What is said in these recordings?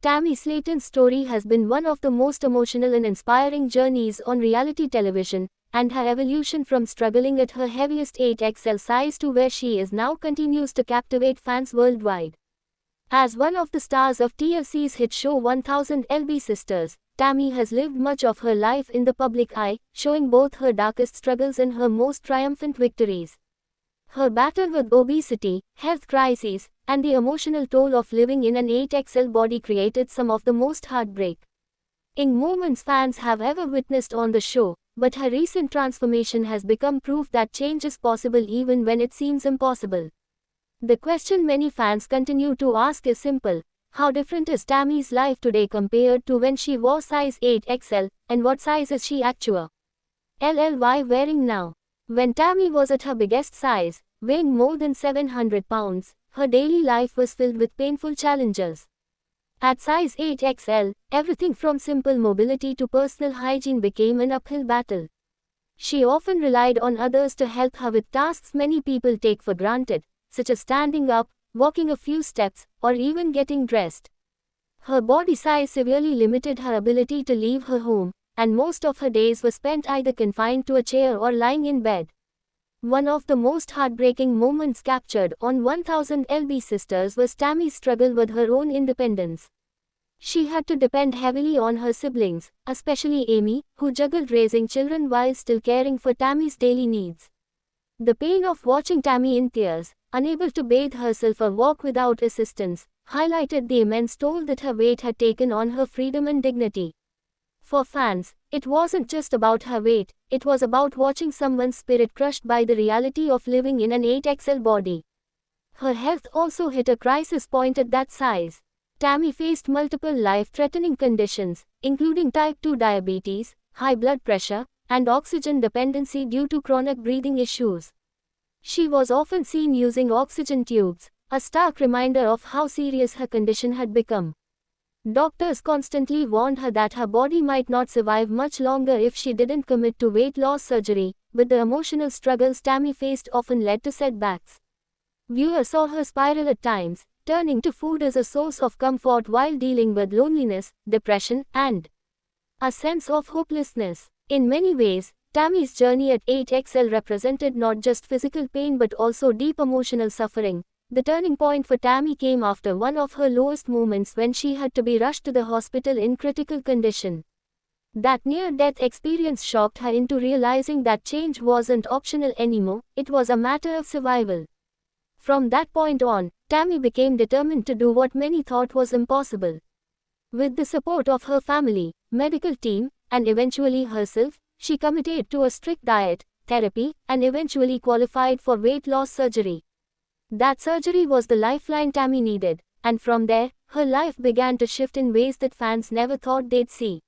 Tammy Slaton's story has been one of the most emotional and inspiring journeys on reality television, and her evolution from struggling at her heaviest 8XL size to where she is now continues to captivate fans worldwide. As one of the stars of TLC's hit show 1000 lb Sisters, Tammy has lived much of her life in the public eye, showing both her darkest struggles and her most triumphant victories. Her battle with obesity, health crises, and the emotional toll of living in an 8XL body created some of the most heartbreaking moments fans have ever witnessed on the show, but her recent transformation has become proof that change is possible even when it seems impossible. The question many fans continue to ask is simple: how different is Tammy's life today compared to when she was size 8XL, and what size is she actually wearing now? When Tammy was at her biggest size, weighing more than 700 pounds, her daily life was filled with painful challenges. At size 8XL, everything from simple mobility to personal hygiene became an uphill battle. She often relied on others to help her with tasks many people take for granted, such as standing up, walking a few steps, or even getting dressed. Her body size severely limited her ability to leave her home, and most of her days were spent either confined to a chair or lying in bed. One of the most heartbreaking moments captured on 1000 lb Sisters was Tammy's struggle with her own independence. She had to depend heavily on her siblings, especially Amy, who juggled raising children while still caring for Tammy's daily needs. The pain of watching Tammy in tears, unable to bathe herself or walk without assistance, highlighted the immense toll that her weight had taken on her freedom and dignity. For fans, it wasn't just about her weight, it was about watching someone's spirit crushed by the reality of living in an 8XL body. Her health also hit a crisis point at that size. Tammy faced multiple life-threatening conditions, including type 2 diabetes, high blood pressure, and oxygen dependency due to chronic breathing issues. She was often seen using oxygen tubes, a stark reminder of how serious her condition had become. Doctors constantly warned her that her body might not survive much longer if she didn't commit to weight loss surgery, but the emotional struggles Tammy faced often led to setbacks. Viewers saw her spiral at times, turning to food as a source of comfort while dealing with loneliness, depression, and a sense of hopelessness. In many ways, Tammy's journey at 8XL represented not just physical pain but also deep emotional suffering. The turning point for Tammy came after one of her lowest moments when she had to be rushed to the hospital in critical condition. That near-death experience shocked her into realizing that change wasn't optional anymore, it was a matter of survival. From that point on, Tammy became determined to do what many thought was impossible. With the support of her family, medical team, and eventually herself, she committed to a strict diet, therapy, and eventually qualified for weight loss surgery. That surgery was the lifeline Tammy needed, and from there, her life began to shift in ways that fans never thought they'd see.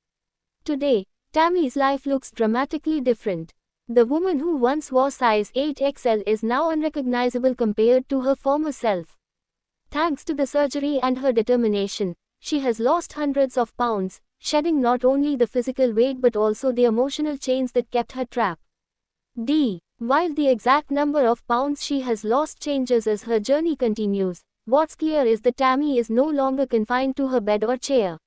Today, Tammy's life looks dramatically different. The woman who once was size 8XL is now unrecognizable compared to her former self. Thanks to the surgery and her determination, she has lost hundreds of pounds, shedding not only the physical weight but also the emotional chains that kept her trapped. While the exact number of pounds she has lost changes as her journey continues, what's clear is that Tammy is no longer confined to her bed or chair.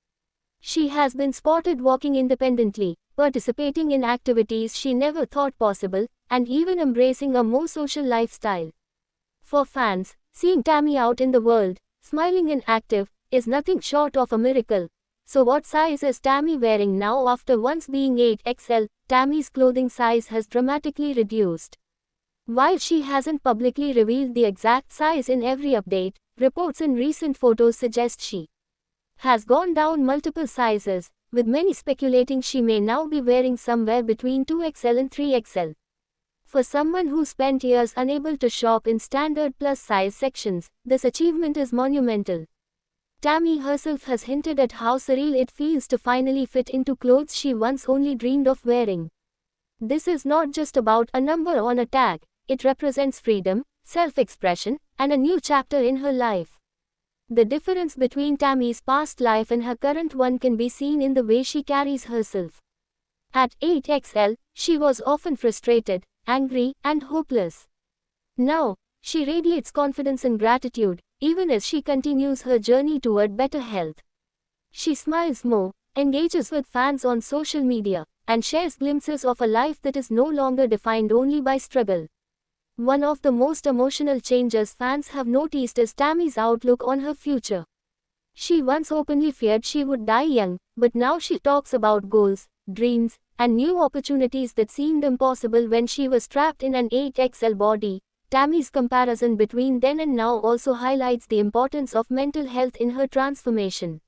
She has been spotted walking independently, participating in activities she never thought possible, and even embracing a more social lifestyle. For fans, seeing Tammy out in the world, smiling and active, is nothing short of a miracle. So what size is Tammy wearing now after once being 8XL? Tammy's clothing size has dramatically reduced. While she hasn't publicly revealed the exact size in every update, reports and recent photos suggest she has gone down multiple sizes, with many speculating she may now be wearing somewhere between 2XL and 3XL. For someone who spent years unable to shop in standard plus-size sections, this achievement is monumental. Tammy herself has hinted at how surreal it feels to finally fit into clothes she once only dreamed of wearing. This is not just about a number on a tag, it represents freedom, self-expression, and a new chapter in her life. The difference between Tammy's past life and her current one can be seen in the way she carries herself. At 8XL, she was often frustrated, angry, and hopeless. Now, she radiates confidence and gratitude, even as she continues her journey toward better health. She smiles more, engages with fans on social media, and shares glimpses of a life that is no longer defined only by struggle. One of the most emotional changes fans have noticed is Tammy's outlook on her future. She once openly feared she would die young, but now she talks about goals, dreams, and new opportunities that seemed impossible when she was trapped in an 8XL body. Tammy's comparison between then and now also highlights the importance of mental health in her transformation.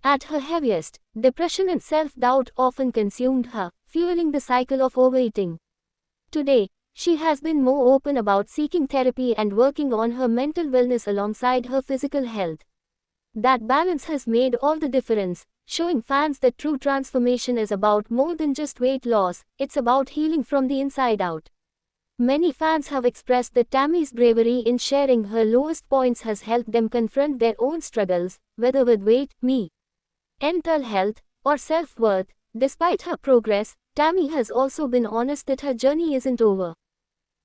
At her heaviest, depression and self-doubt often consumed her, fueling the cycle of overeating. Today, she has been more open about seeking therapy and working on her mental wellness alongside her physical health. That balance has made all the difference, showing fans that true transformation is about more than just weight loss, it's about healing from the inside out. Many fans have expressed that Tammy's bravery in sharing her lowest points has helped them confront their own struggles, whether with weight, mental health, or self-worth. Despite her progress, Tammy has also been honest that her journey isn't over.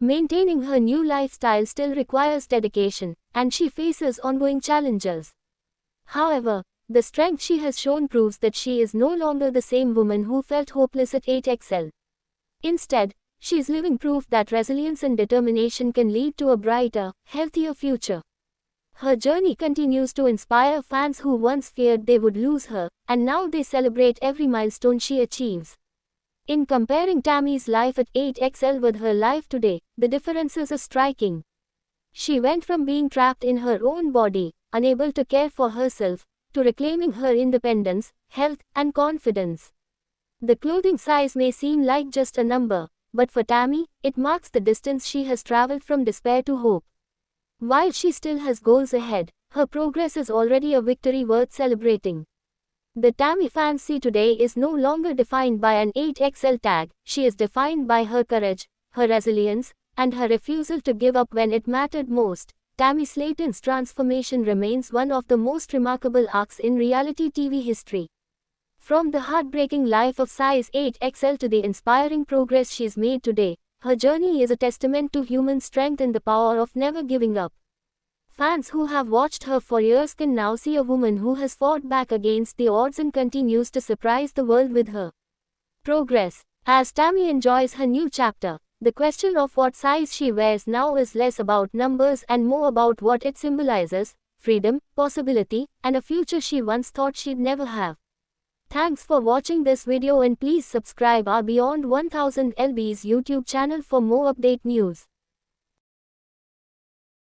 Maintaining her new lifestyle still requires dedication, and she faces ongoing challenges. However, the strength she has shown proves that she is no longer the same woman who felt hopeless at 8XL. Instead, she is living proof that resilience and determination can lead to a brighter, healthier future. Her journey continues to inspire fans who once feared they would lose her, and now they celebrate every milestone she achieves. In comparing Tammy's life at 8XL with her life today, the differences are striking. She went from being trapped in her own body, unable to care for herself, to reclaiming her independence, health, and confidence. The clothing size may seem like just a number, but for Tammy, it marks the distance she has traveled from despair to hope. While she still has goals ahead, her progress is already a victory worth celebrating. The Tammy fans see today is no longer defined by an 8XL tag, she is defined by her courage, her resilience, and her refusal to give up when it mattered most. Tammy Slaton's transformation remains one of the most remarkable arcs in reality TV history. From the heartbreaking life of size 8XL to the inspiring progress she's made today, her journey is a testament to human strength and the power of never giving up. Fans who have watched her for years can now see a woman who has fought back against the odds and continues to surprise the world with her progress. As Tammy enjoys her new chapter, the question of what size she wears now is less about numbers and more about what it symbolizes: freedom, possibility, and a future she once thought she'd never have. Thanks for watching this video and please subscribe our Beyond 1000 LB's YouTube channel for more update news.